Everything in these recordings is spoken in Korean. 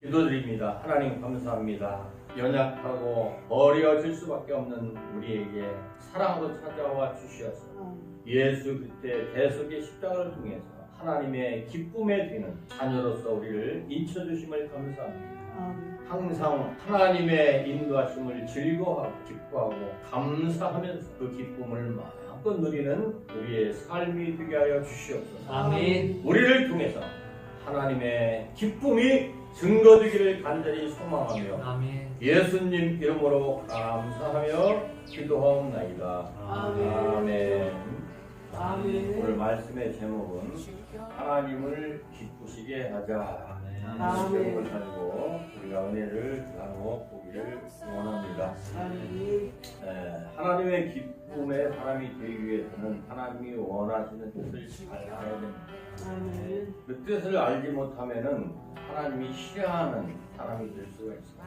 기도드립니다. 하나님 감사합니다. 연약하고 어려워질 수밖에 없는 우리에게 사랑으로 찾아와 주시어서 예수 그리스도의 대속의 십자가를 통해서 하나님의 기쁨에 드리는 자녀로서 우리를 인쳐주심을 감사합니다. 항상 하나님의 인도하심을 즐거워하고 기뻐하고 감사하면서 그 기쁨을 마음껏 누리는 우리의 삶이 되게 하여 주시옵소서. 아멘. 우리를 통해서 하나님의 기쁨이 증거되기를 간절히 소망하며 아멘. 예수님 이름으로 감사하며 기도하옵나이다. 아멘. 오늘 말씀의 제목은 하나님을 기쁘시게 하자. 이 제목을 가지고 우리가 은혜를 나누어 보기를 원합니다. 하나님의 기쁨의 사람이 되기 위해서는 하나님이 원하시는 뜻을 잘 알아야 됩니다. 그 뜻을 알지 못하면은 하나님이 싫어하는 사람이 될 수가 있습니다.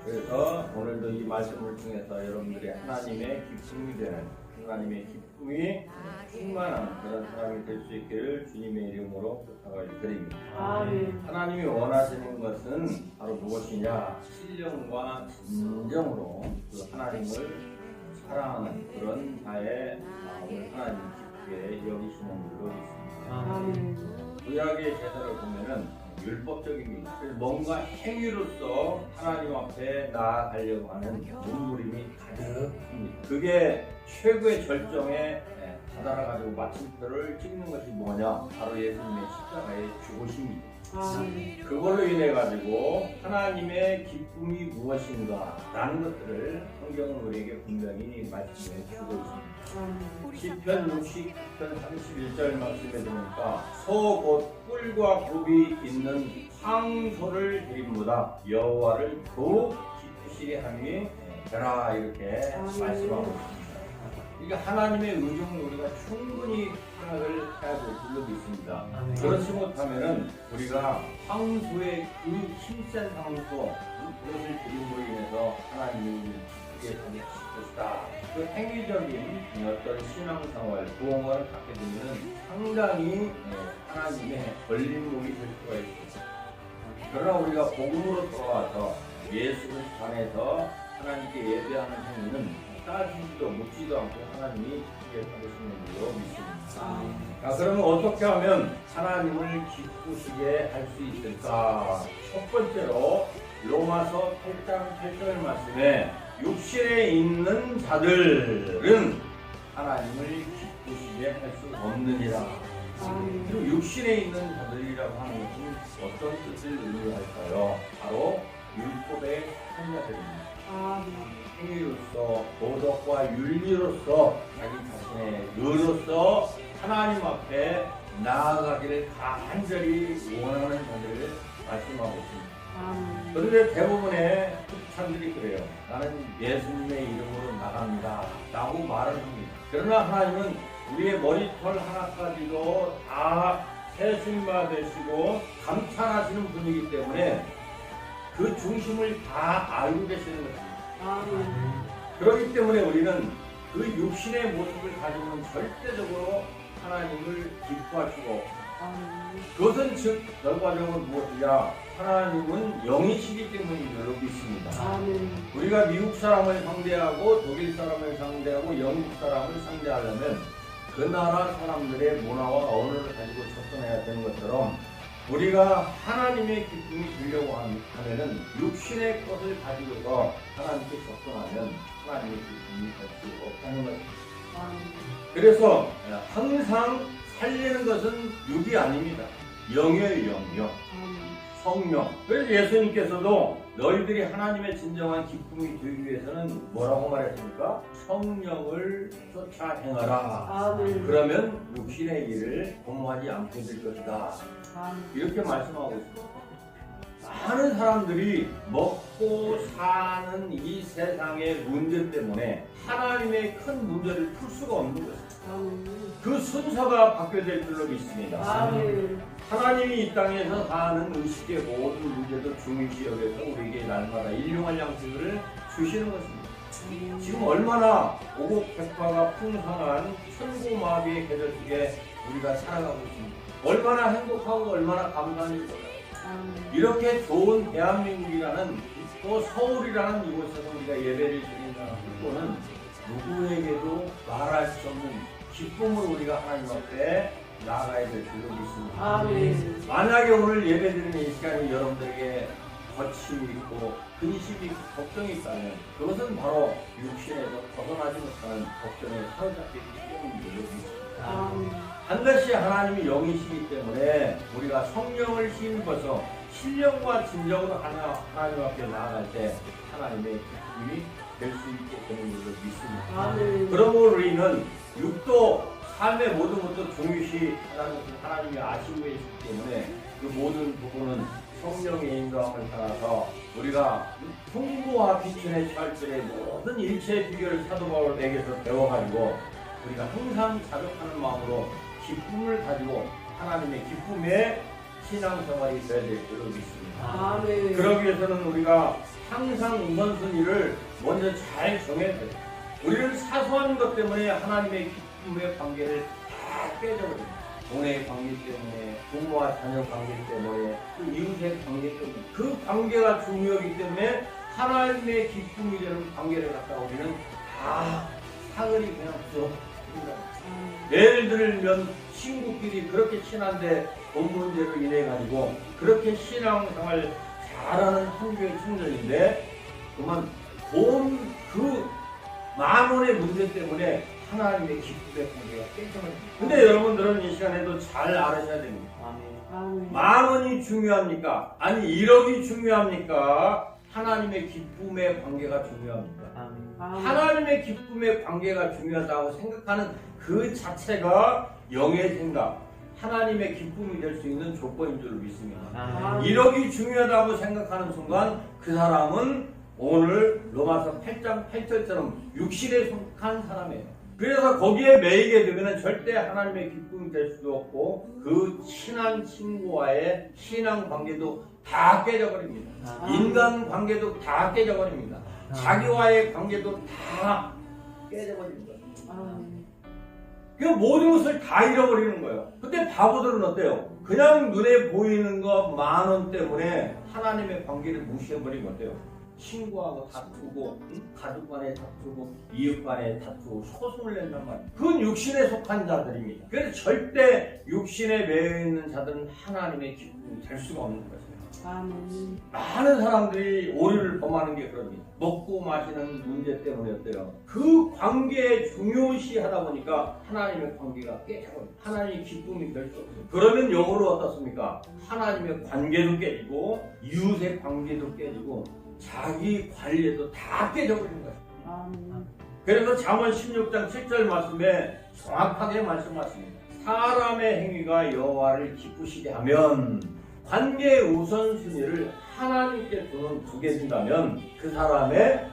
그래서 오늘도 이 말씀을 통해서 여러분들이 하나님의 기쁨이 되는, 하나님의 기쁨이 충만한 그런 사람이 될 수 있기를 주님의 이름으로 부탁을 드립니다. 하나님이 원하시는 것은 바로 무엇이냐? 신령과 진정으로 그 하나님을 사랑하는 그런 자의 마음을 하나님 깊게 여기시는 줄로 있습니다. 구약의 제사를 보면은 율법적입니다. 뭔가 행위로서 하나님 앞에 나아가려고 하는 몸부림이 가득합니다. 그게 최고의 절정에 다다라가지고 마침표를 찍는 것이 뭐냐? 바로 예수님의 십자가의 죽으심입니다. 그걸로 인해 가지고 하나님의 기쁨이 무엇인가 라는 것들을 성경은 우리에게 분명히 말씀해 주고 있습니다. 시편 69편 31절 말씀에 보니까 소 곧 뿔과 굽이 있는 황소를 드림보다 여호와를 더욱 기쁘시게 하니 되라, 이렇게 말씀하고 있습니다. 그러니까 하나님의 의중을 우리가 충분히 생각을 해야 될 줄로 믿습니다. 그렇지 못하면은 우리가 황소의 그 힘센 황소 그것을 드림으로 인해서 하나님을 기쁘게 하실 것이다. 그 행위적인 어떤 신앙생활, 구원을 갖게 되면 상당히 하나님의 걸림목이 될 수가 있습니다. 그러나 우리가 복음으로 돌아와서 예수 그리스도 안에서 하나님께 예배하는 행위는 따지지도 묻지도 않고 하나님이 기쁘게 하시는 줄로 믿습니다. 그러면 어떻게 하면 하나님을 기쁘시게 할 수 있을까? 첫 번째로 로마서 8장 8절 말씀에 육신에 있는 자들은 하나님을 기쁘시게 할 수 없느니라. 그리고 육신에 있는 자들이라고 하는 것은 어떤 뜻을 의미할까요? 바로 율법의 행자들입니다. 행위로서, 도덕과 윤리로서, 자기 자신의 의로서 하나님 앞에 나아가기를 간절히 원하는 자들을 말씀하고 있습니다. 그런데 대부분의 크리스찬들이 그래요. 나는 예수님의 이름으로 나갑니다 라고 말을 합니다. 그러나 하나님은 우리의 머리털 하나까지도 다 세심마 되시고 감찰하시는 분이기 때문에 그 중심을 다 알고 계시는 것입니다. 그렇기 때문에 우리는 그 육신의 모습을 가지고는 절대적으로 하나님을 기뻐할 수가 없습니다. 그것은 즉 결과적으로 무엇이냐? 하나님은 영이시기 때문인 줄로 믿습니다. 우리가 미국 사람을 상대하고 독일 사람을 상대하고 영국 사람을 상대하려면 그 나라 사람들의 문화와 언어를 가지고 접근해야 되는 것처럼 우리가 하나님의 기쁨이 되려고 하면은 육신의 것을 가지고서 하나님께 접근하면 하나님의 기쁨이 될 수 없다는 것입니다. 그래서 항상 살리는 것은 육이 아닙니다. 영이에요, 영이요. 성령. 그래서 예수님께서도 너희들이 하나님의 진정한 기쁨이 되기 위해서는 뭐라고 말했습니까? 성령을 쫓아 행하라. 그러면 육신의 일을 공모하지 않게 될 것이다. 이렇게 말씀하고 있습니다. 많은 사람들이 먹고 사는 이 세상의 문제 때문에 하나님의 큰 문제를 풀 수가 없는 것입니다. 그 순서가 바뀌어야 될 줄로 믿습니다. 하나님이 이 땅에서 사는 의식의 모든 문제도 중요시 여겨서 우리에게 날마다 일용할 양식을 주시는 것입니다. 지금 얼마나 오곡백과가 풍성한 천고마비의 계절 속에 우리가 살아가고 있습니다. 얼마나 행복하고 얼마나 감사한 일입니다. 이렇게 좋은 대한민국이라는 또 서울이라는 이곳에서 우리가 예배를 드린다는 것은 누구에게도 말할 수 없는 기쁨을 우리가 하나님 앞에 나아가야 될 줄로 믿습니다. 아멘. 만약에 오늘 예배드리는 이 시간이 여러분들에게 거침이 있고 근심이 있고 걱정이 있다면 그것은 바로 육신에서 벗어나지 못하는 걱정에 사로잡히기 때문인 줄로 믿습니다. 반드시 하나님이 영이시기 때문에 우리가 성령을 힘입어서 신령과 진정으로 하나님 앞에 나아갈 때 하나님의 기쁨이 될 수 있게 되는 줄로 믿습니다. 그러므로 우리는 육도 삶의 모든 것도 중요시 하나님이 아시고 계시기 때문에 그 모든 부분은 성령의 인도함을 따라서 우리가 풍부와 비천의 철들의 모든 일체의 비결을 사도 바울에게서 배워가지고 우리가 항상 자족하는 마음으로 기쁨을 가지고 하나님의 기쁨의 신앙생활이 되어야 될 줄로 믿습니다. 그러기 위해서는 우리가 항상 우선순위를 먼저 잘 정해야 돼요. 우리는 사소한 것 때문에 하나님의 기쁨의 관계를 다 깨져버립니다. 동네의 관계 때문에, 부모와 자녀 관계 때문에, 또 이웃의 관계 때문에 그 관계가 중요하기 때문에 하나님의 기쁨이 되는 관계를 갖다가 우리는 다 사거리 그냥 부숴버립니다. 예를 들면 친구끼리 그렇게 친한데 돈 문제로 인해 가지고 그렇게 신앙생활 잘하는 한교의 청년인데 그만 돈 그 만원의 문제 때문에 하나님의 기쁨의 관계가 깨져버립니다. 근데 여러분들은 이 시간에도 잘 알으셔야 됩니다. 만원이 중요합니까? 아니 1억이 중요합니까? 하나님의 기쁨의 관계가 중요합니까? 하나님의 기쁨의 관계가 중요하다고 생각하는 그 자체가 영의 생각, 하나님의 기쁨이 될 수 있는 조건인 줄 믿습니다. 1억이 중요하다고 생각하는 순간 그 사람은 오늘 로마서 8장 8절처럼 육신에 속한 사람이에요. 그래서 거기에 매이게 되면 절대 하나님의 기쁨이 될 수도 없고 그 친한 친구와의 신앙 관계도 다 깨져버립니다. 인간 관계도 다 깨져버립니다. 자기와의 관계도 다 깨져버립니다. 그 모든 것을 다 잃어버리는 거예요. 근데 바보들은 어때요? 그냥 눈에 보이는 거 10,000원 때문에 하나님의 관계를 무시해버리면 어때요? 친구하고 다투고, 가족 간에 다투고, 이웃 간에 다투고, 소송을 낸단 말이에요. 그건 육신에 속한 자들입니다. 그래서 절대 육신에 매여 있는 자들은 하나님의 기쁨이 될 수가 없는 것입니다. 많은 사람들이 오류를 범하는 게 그럽니다. 먹고 마시는 문제 때문에 어때요? 그 관계에 중요시 하다 보니까 하나님의 관계가 깨져버려요. 하나님의 기쁨이 될 수 없어요. 그러면 영으로 어떻습니까? 하나님의 관계도 깨지고 이웃의 관계도 깨지고 자기 관리에도 다 깨져버리는 거예요. 그래서 잠언 16장 7절 말씀에 정확하게 말씀하십니다. 사람의 행위가 여호와를 기쁘시게 하면 관계의 우선순위를 하나님께 두게 된다면 그 사람의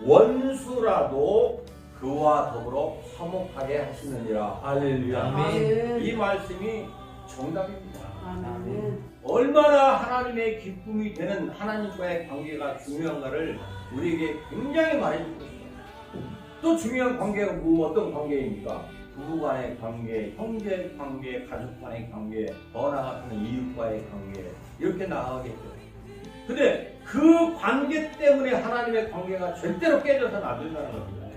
원수라도 그와 더불어 화목하게 하시느니라. 할렐루야. 이 말씀이 정답입니다. 얼마나 하나님의 기쁨이 되는 하나님과의 관계가 중요한가를 우리에게 굉장히 말해주고 있습니다. 또 중요한 관계가 어떤 관계입니까? 부부 간의 관계, 형제 관계, 가족 간의 관계, 더 나아가서는 이웃과의 관계 이렇게 나아가겠죠. 근데 그 관계 때문에 하나님의 관계가 절대로 깨져서는 안 된다는 겁니다.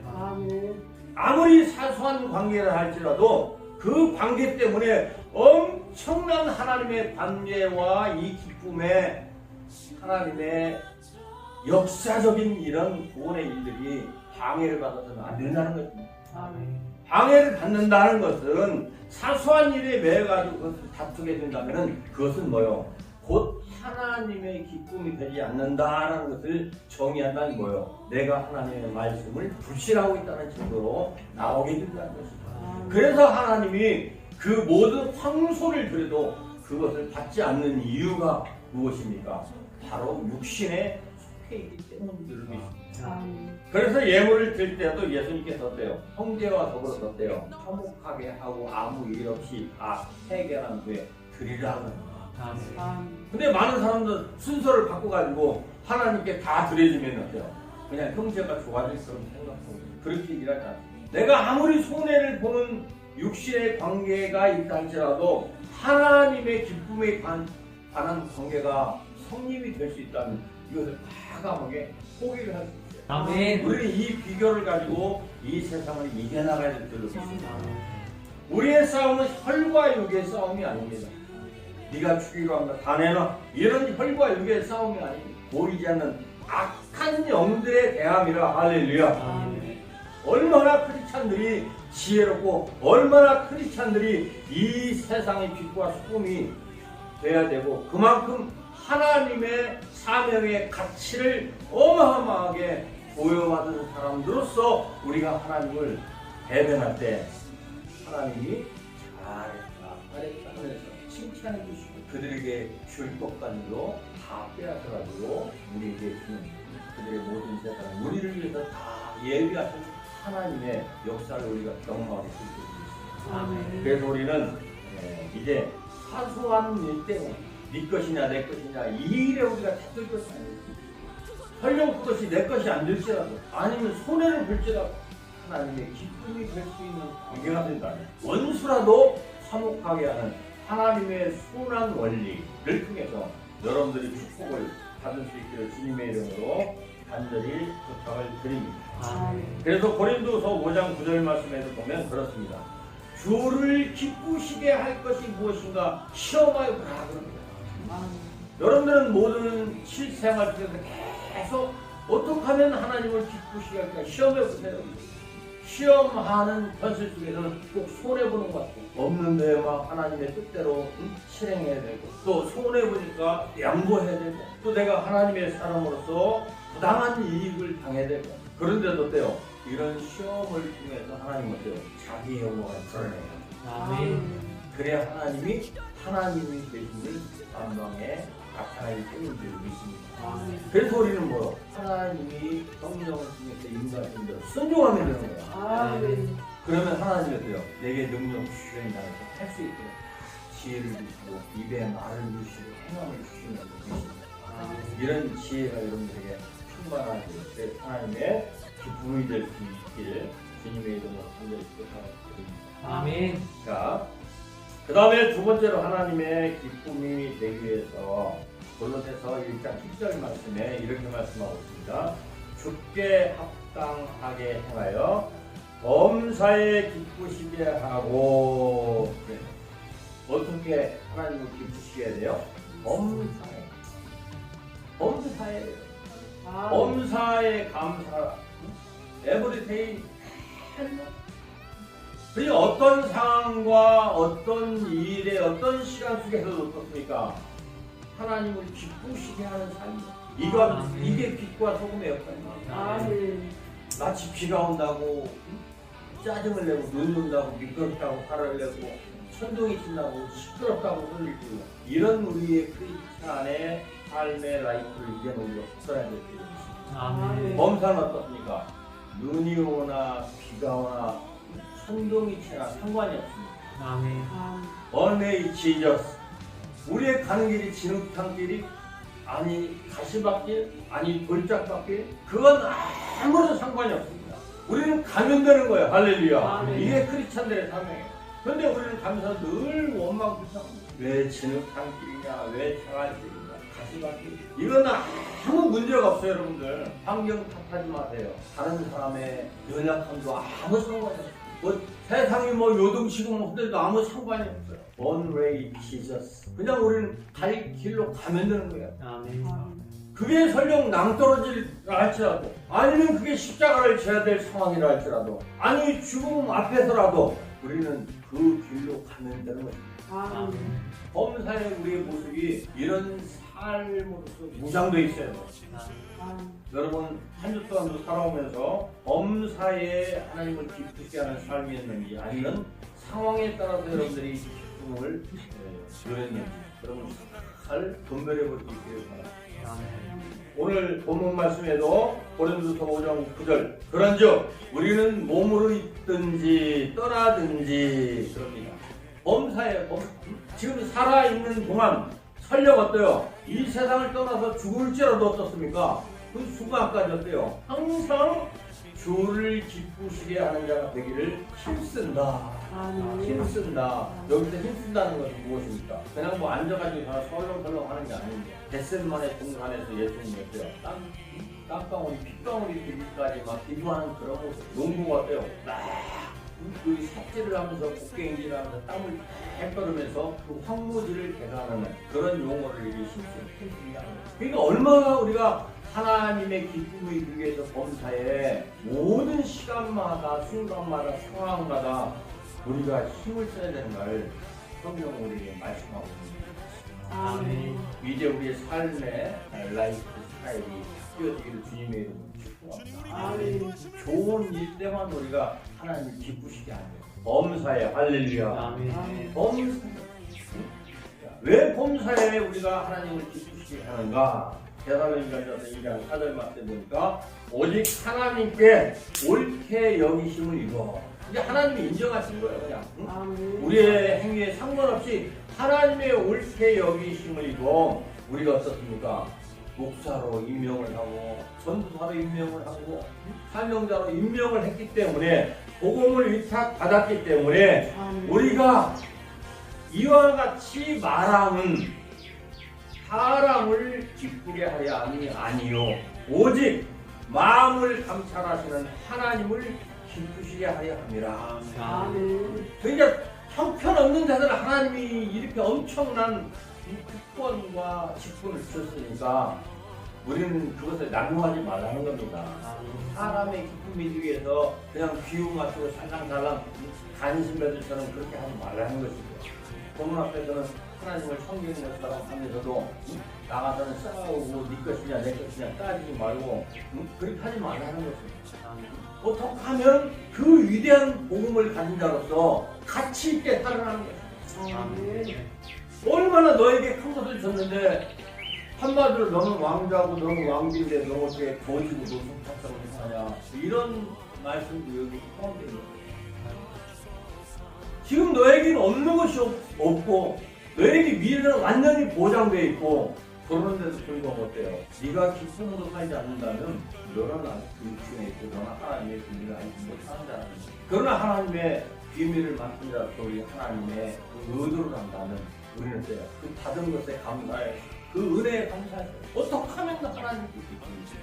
아무리 사소한 관계를 할지라도 그 관계 때문에 엄청난 하나님의 관계와 이 기쁨에 하나님의 역사적인 이런 구원의 일들이 방해를 받아서는 안 된다는 것입니다. 방해를 받는다는 것은 사소한 일에 매여가지고 그것을 다투게 된다면 그것은 뭐요? 곧 하나님의 기쁨이 되지 않는다는 것을 정의한다는 거예요. 내가 하나님의 말씀을 불신하고 있다는 증거로 나오게 된다는 것입니다. 그래서 하나님이 그 모든 황소를 드려도 그것을 받지 않는 이유가 무엇입니까? 바로 육신에 속해 있기 때문입니다. 그래서 예물을 드릴 때도 예수님께서 어때요? 형제와 더불어 어때요? 화목하게 하고 아무 일 없이 다 해결한 후에 드리라는 겁니다. 근데 많은 사람들 순서를 바꿔가지고 하나님께 다 드려주면 어때요? 그냥 형제가 좋아질 것처럼 생각하고 그렇게 일하지 않습니다. 내가 아무리 손해를 보는 육신의 관계가 있다 할지라도 하나님의 기쁨의 관한 관계가 성립이 될 수 있다면 이것을 과감하게 포기를 할 수 있어요. 아멘. 우리는 이 비결을 가지고 이 세상을 이겨나가야 될 줄로 믿습니다. 우리의 싸움은 혈과 육의 싸움이 아닙니다. 네가 죽이려 한다 다 내놔 이런 혈과 육의 싸움이 아닙니다. 보이지 않는 악한 영들의 대함이라. 할렐루야. 아멘. 얼마나 크리스찬들이 지혜롭고 얼마나 크리스찬들이 이 세상의 빛과 소금이 돼야 되고 그만큼 하나님의 사명의 가치를 어마어마하게 보여받은 사람들로서 우리가 하나님을 대변할 때 하나님이 잘했다 하면서 칭찬해 주시고 그들에게 줄 것까지도 다 빼앗아가지고 우리에게 주는 그들의 모든 재산을 우리를 위해서 다 예비하신 하나님의 역사를 우리가 경험하고 있습니다. 아멘. 그래서 우리는 이제 사소한 일 때문에 네 것이냐 내 것이냐 이 일에 우리가 찾을 것이 아니고 설령 그것이 내 것이 안 될지라도 아니면 손해를 볼지라도 하나님의 기쁨이 될 수 있는 관계가 된다. 원수라도 화목하게 하는 하나님의 순환 원리를 통해서 여러분들이 축복을 받을 수 있기를 주님의 이름으로 간절히 부탁을 드립니다. 그래서 고린도서 5장 9절 말씀에도 보면 그렇습니다. 주를 기쁘시게 할 것이 무엇인가 시험하여 보라 그럽니다. 여러분들은 모든 실생활 속에서 계속 어떻게 하면 하나님을 기쁘시게 할까 시험해 보세요. 시험하는 현실 속에서는 꼭 손해보는 것 같고 없는 데만 하나님의 뜻대로 실행해야 되고 또 손해보니까 양보해야 되고 또 내가 하나님의 사람으로서 부당한 이익을 당해야 되고 그런데도 어때요? 이런 시험을 통해서 하나님 어때요? 자기의 영광을 드러내요. 아멘. 그래야 하나님이 계심을 만방에 나타나기 때문인 줄 믿습니다. 그래서 우리는 뭐 하나님이 성령을 통해서 인도하신 대로 순종하면 되는 거야. 그러면 하나님이 어때요? 내게 능력 주시는 나에서 할 수 있도록 지혜를 주시고 입에 말을 주시고 행함을 주시는 줄 믿습니다. 이런 지혜가 여러분들에게 충만하게 하나님의 기쁨이 될 수 있기를 주님의 이름으로 간절히 부탁드립니다. 아멘. 자, 그 다음에 두 번째로 하나님의 기쁨이 되기 위해서 골로새서 1장 10절 말씀에 이렇게 말씀하고 있습니다. 주께 합당하게 행하여 범사에 기쁘시게 하고. 어떻게 하나님을 기쁘시게 해야 돼요? 범사에 감사. 에브리데이. 그리고 어떤 상황과 어떤 일에 어떤 시간 속에서도 어떻습니까? 하나님을 기쁘시게 하는 삶. 이게 빛과 소금의 역할입니다. 마치 비가 온다고 짜증을 내고 눈이 온다고 미끄럽다고 화를 내고 천둥이 친다고 시끄럽다고 소리를 지르고 이런 우리의 크리스찬의 삶의 라이프를 이제는 우리가 붙들어야 될 필요가 있습니다. 범사는 어떻습니까? 눈이 오나 비가 오나 천둥이 치나 상관이 없습니다. Only Jesus. 우리의 가는 길이 진흙탕길이 아니 가시밭길 아니 돌짝밭길 그건 아무런 상관이 없습니다. 우리는 가면 되는 거예요. 할렐루야. 이게 크리스찬들의 사명이에요. 그런데 우리는 가면서 늘 원망불평합니다. 왜 진흙탕길이냐 왜 자갈길이냐 가시밭길 이건 아무 문제가 없어요. 여러분들 환경 탓하지 마세요. 다른 사람의 연약함도 아무 상관이 없어요. 세상이 요동치고 흔들도 아무 상관이 없어요. One way Jesus. 그냥 우리는 갈 길로 가면 되는 거예요. 그게 설령 낭떠러지라 할지라도 아니면 그게 십자가를 져야 될 상황이라 할지라도 아니 죽음 앞에서라도 우리는 그 길로 가면 되는 거예요. 범사의 우리의 모습이 이런 삶으로서 무장되어 있어요. 여러분 한 주 동안도 살아오면서 범사에 하나님을 기쁘시게 하는 삶이었는지 아니면 상황에 따라서 여러분들이 기쁨을 누렸는지 여러분 잘 분별해 볼 수 있기를 바랍니다. 오늘 본문 말씀에도 고린도서 5장 9절 그런즉 우리는 몸으로 있든지 떠나든지 그럽니다. 범사에 지금 살아있는 동안 설령 어때요? 이 세상을 떠나서 죽을지라도 어떻습니까? 그 순간까지 어때요? 항상 주를 기쁘시게 하는 자가 되기를 힘쓴다. 힘쓴다. 여기서 힘쓴다는 것은 무엇입니까? 그냥 뭐 앉아가지고 다 설렁설렁 하는 게 아닙니다. 뱃셋만에 동산에서 예수님이었어요. 땀방울이 핏방울이 되기까지 막 기도하는 그런 모습. 농부 같아요. 그 삽질을 하면서 곡괭이질을 하면서 땀을 잘 떨으면서 그 황무지를 개간하는 그런 용어를 이렇게 힘쓰는 그러니까 얼마나 우리가 하나님의 기쁨을 이루기 위해서 범사에 모든 시간마다 순간마다 상황마다 우리가 힘을 써야 되는 걸 성경은 우리에게 말씀하고 있습니다. 아멘. 이제 우리의 삶의 라이프 스타일이 바뀌어지기를 주님의 이름으로 축복합니다. 좋은 일 때만 우리가 하나님을 기쁘시게 하는 거예요. 범사에 할렐루야. 아멘. 범사. 왜 범사에 우리가 하나님을 기쁘시게 하는가? 데살로니가전서 2장 4절 말씀 보니까 오직 하나님께 옳게 여기심을 이루어. 이제 하나님이 인정하신 거예요, 그냥. 응? 우리의 행위에 상관없이 하나님의 옳게 여기심을 이루어 우리가 어떻습니까? 목사로 임명을 하고 전도사로 임명을 하고 사명자로 임명을 했기 때문에 복음을 위탁받았기 때문에 우리가 이와 같이 말함은 사람을 기쁘게 하려 함이 아니요 오직 마음을 감찰하시는 하나님을 기쁘시게 하려 함이라. 그러니까 형편없는 자들 하나님이 이렇게 엄청난 특권과 직분을 주셨으니까 우리는 그것을 낙용하지 말라는 겁니다. 사람의 기쁨 이루기 위해서 그냥 귀우 맞추고 살랑살랑 간신배들처럼 그렇게 하지 말라는 것이고요. 본문 앞에서는 하나님을 섬기는 것처럼 하면서도 나가서는 싸우고 네 것이냐 내 것이냐 따지지 말고 그렇게 하지 말라는 것입니다. 어떻게 하면 그 위대한 복음을 가진 자로서 가치 있게 살아가는 것입니다. 얼마나 너에게 큰 것을 줬는데 한마디로 너는 왕자고 너는 왕비인데 너 어떻게 거지고 너 속삭삭을 하냐 이런 말씀도 여기 포함되어 있는 거예요. 지금 너에게는 없는 것이 없고 너에게 미래는 완전히 보장되어 있고 그런데도 불구하고 어때요? 네가 기쁨으로 살지 않는다면 너는 육신에 있고 너는 하나님의 비밀을 알지 못하는 자라는 거예요. 그러나 하나님의 비밀을 맡은 자로서 우리 하나님의 그 의도를 한다면 우리는 어때요? 그 받은 것에 감사해 그 은혜에 감사해 어떻게 하면 하나님께 기쁨이지?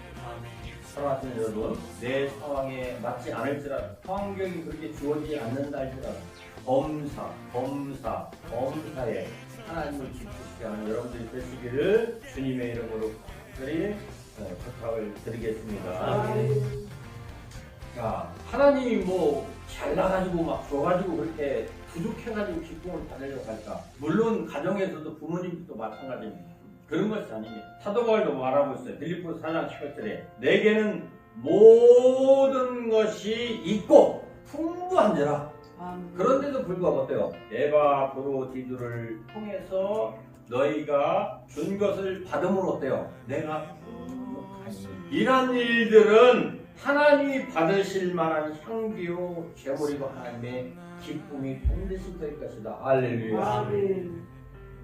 사랑하시는 여러분 내 상황에 맞지 않을지라도 환경이 그렇게 주어지지 않는다 할지라도 범사에 하나님을 기쁘시게 하는 여러분들이 되시기를 주님의 이름으로 특별히 부탁을 드리겠습니다. 자, 하나님이 뭐 잘나가지고 막 줘가지고 그렇게 부족해가지고 기쁨을 받으려고 할까? 물론 가정에서도 부모님도 마찬가지입니다. 그런 것이 아닙니다. 사도 바울도 말하고 있어요. 빌립보서 4장 18절에 내게는 모든 것이 있고 풍부한지라. 그런데도 불구하고 어때요? 에바브로디두를 통해서 너희가 준 것을 받음으로 어때요? 내가 풍족하니 이런 일들은 하나님이 받으실 만한 향기요 제물이고 하나님의 기쁨이 반드시 될 것이다. 할렐루야.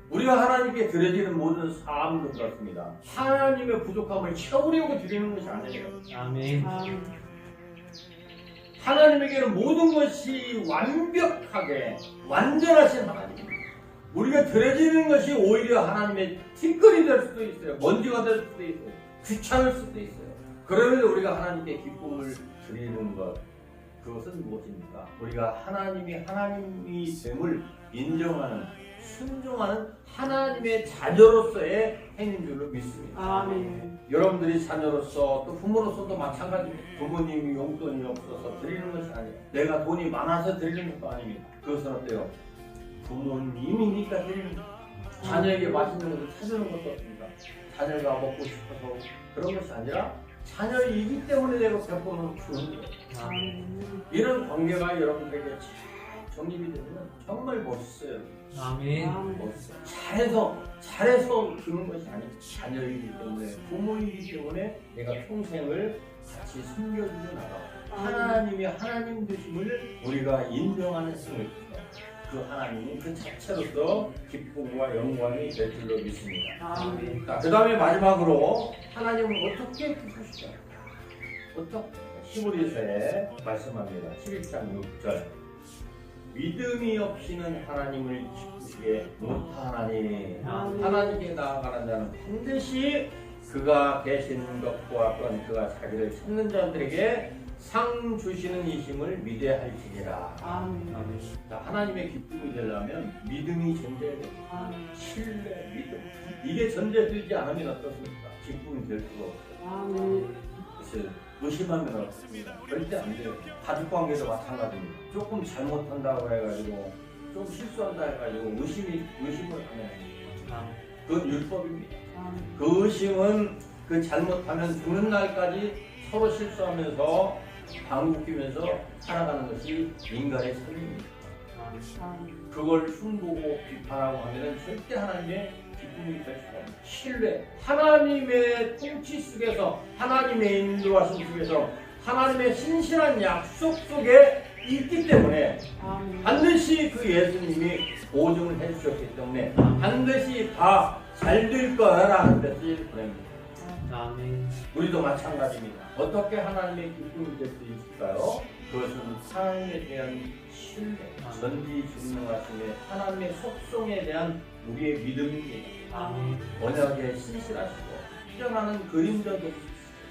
우리가 하나님께 드려지는 모든 삶도 그렇습니다. 하나님의 부족함을 채우려고 드리는 것이 아니에요. 아멘. 하나님에게는 모든 것이 완벽하게 완전하신 하나님. 우리가 드려지는 것이 오히려 하나님의 티끌이 될 수도 있어요. 먼지가 될 수도 있어요. 귀찮을 수도 있어요. 그러면 우리가 하나님께 기쁨을 드리는 것 그것은 무엇입니까? 우리가 하나님이 됨을 인정하는 순종하는 하나님의 자녀로서의 행인 줄로 믿습니다. 아멘. 여러분들이 자녀로서 또 부모로서도 마찬가지입니다. 부모님이 용돈이 없어서 드리는 것이 아니에요. 내가 돈이 많아서 드리는 것도 아닙니다. 그것은 어때요? 부모님이니까 드리는 거예요. 자녀에게 맛있는 것을 사주는 것도 없습니다. 자녀가 먹고 싶어서 그런 것이 아니라 자녀이기 때문에 내가 베풀어 주는 거예요. 이런 관계가 여러분들에게 잘 정립이 되면 정말 멋있어요. 아멘. 멋있어요. 잘해서 주는 것이 아니고 자녀이기 때문에 부모이기 때문에 내가 평생을 같이 섬겨주고 나가 하나님이 하나님 되심을 우리가 인정하는 생각입니다. 그 하나님은 그 자체로서 기쁨과 영광이 될 줄로 믿습니다. 아멘. 자, 그 다음에 마지막으로 하나님은 어떻게 기쁘시죠? 어떻게? 히브리서에 말씀합니다. 11장 6절 믿음이 없이는 하나님을 기쁘시게 못하나니. 하나님께 나아가는 자는 반드시 그가 계신 것과 또한 그가 자기를 찾는 자들에게 상 주시는 이심을 믿어야 할지니라. 자, 하나님의 기쁨이 되려면 믿음이 전제해야 됩니다. 신뢰, 믿음. 이게 전제되지 않으면 어떻습니까? 기쁨이 될 수가 없어요. 그래서 의심하면 어떻습니까? 절대 안 돼요. 가족관계도 마찬가지입니다. 조금 잘못한다고 해가지고 좀 실수한다 해가지고 의심을 하면 그건 율법입니다. 그 의심은 그 잘못하면 죽는 날까지 서로 실수하면서 방구 끼면서 살아가는 것이 인간의 삶입니다. 그걸 흉보고 비판하고 하면 절대 하나님의 기쁨이 될 수가 없습니다. 신뢰, 하나님의 통치 속에서, 하나님의 인도하심 속에서, 하나님의 신실한 약속 속에 있기 때문에 반드시 그 예수님이 보증을 해주셨기 때문에 반드시 다 잘 될 거라 하는 메시지를 보냅니다. 우리도 마찬가지입니다. 어떻게 하나님의 기쁨이 될 수 있을까요? 그것은 하나님에 대한 신뢰, 전지전능하심의 하나님의 속성에 대한 우리의 믿음입니다. 언약에 신실하시고 필요하는 그림자도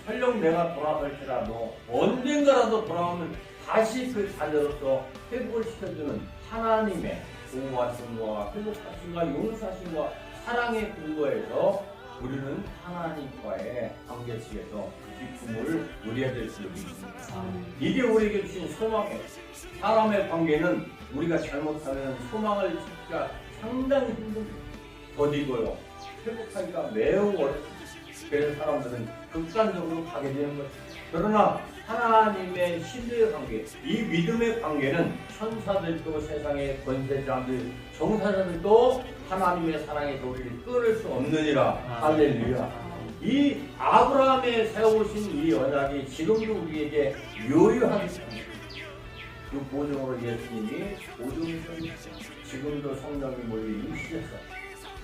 설령 내가 돌아갈지라도 언젠가라도 돌아오면 다시 그 자녀로서 회복을 시켜주는 하나님의 보호하심과 회복하심과 용서하심과 사랑의 근거에서 우리는 하나님과의 관계 속에서 기쁨을 누려야 될 수 있습니다. 이게 우리에게 주신 소망이에요. 사람의 관계는 우리가 잘못하면 소망을 찾기가 상당히 힘듭니다. 더디고요. 회복하기가 매우 어렵습니다. 그래서 사람들은 극단적으로 가게 되는 것입니다. 그러나 하나님의 신뢰의 관계, 이 믿음의 관계는 천사들도 세상의 권세자들, 정사자들도 하나님의 사랑에서 우리를 끊을 수 없느니라. 할렐루야. 이 아브라함의 세우신 이 언약이 지금도 우리에게 유효하기 때문에 그 보증으로 예수님이 보증을 써주셨어요. 지금도 성령이 몰려 임시해서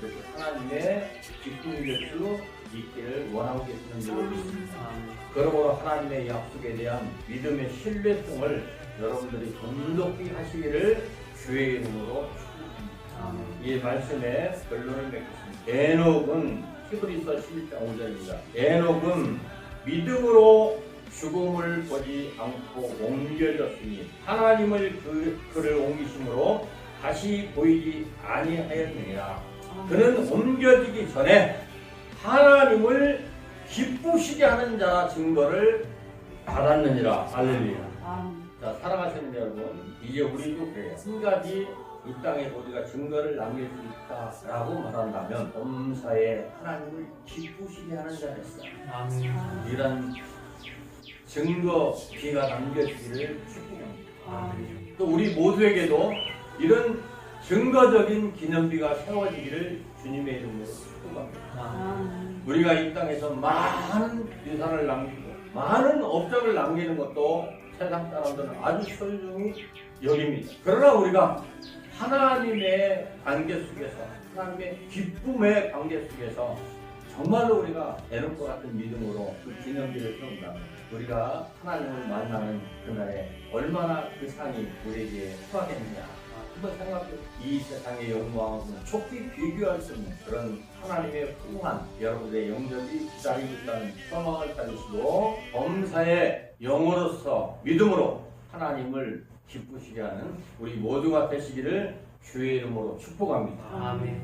그래서 하나님의 기쁨이 될 수 있기를 원하고 계시는 줄로 믿습니다. 그러므로 하나님의 약속에 대한 믿음의 신뢰성을 여러분들이 돈독히 하시기를 주의 이름으로 축복합니다. 이 말씀에 결론을 맺겠습니다. 에녹은 히브리서 11장 5절입니다. 에녹은 믿음으로 죽음을 보지 않고 옮겨졌으니 하나님을 그를 옮기심으로 다시 보이지 아니하였느니라. 그는 옮겨지기 전에 하나님을 기쁘시게 하는 자라 증거를 받았느니라. 할렐루야. 자, 사랑하시는 여러분, 이제 우리도 그래요. 한 가지 이 땅에 우리가 증거를 남길 수 있다라고 말한다면 범사에 하나님을 기쁘시게 하는 자였어요. 이런 증거 기가 남겨지기를 축복합니다. 또 우리 모두에게도 이런 증거적인 기념비가 세워지기를 주님의 이름으로 축복합니다. 우리가 이 땅에서 많은 유산을 남기고 많은 업적을 남기는 것도 세상 사람들은 아주 소중히 여깁니다. 그러나 우리가 하나님의 관계 속에서, 하나님의 기쁨의 관계 속에서 정말로 우리가 에녹과 같은 믿음으로 그 기념비를 세운다면 우리가 하나님을 만나는 그날에 얼마나 그 상이 우리에게 소하겠느냐 한번 생각해. 이 세상의 영광하고는 촉히 비교할 수 없는 그런 하나님의 풍한 여러분의 영접이 기다리고 있다는 소망을 가지시고 범사의 영으로서 믿음으로 하나님을 기쁘시게 하는 우리 모두가 되시기를 주의 이름으로 축복합니다. 아멘.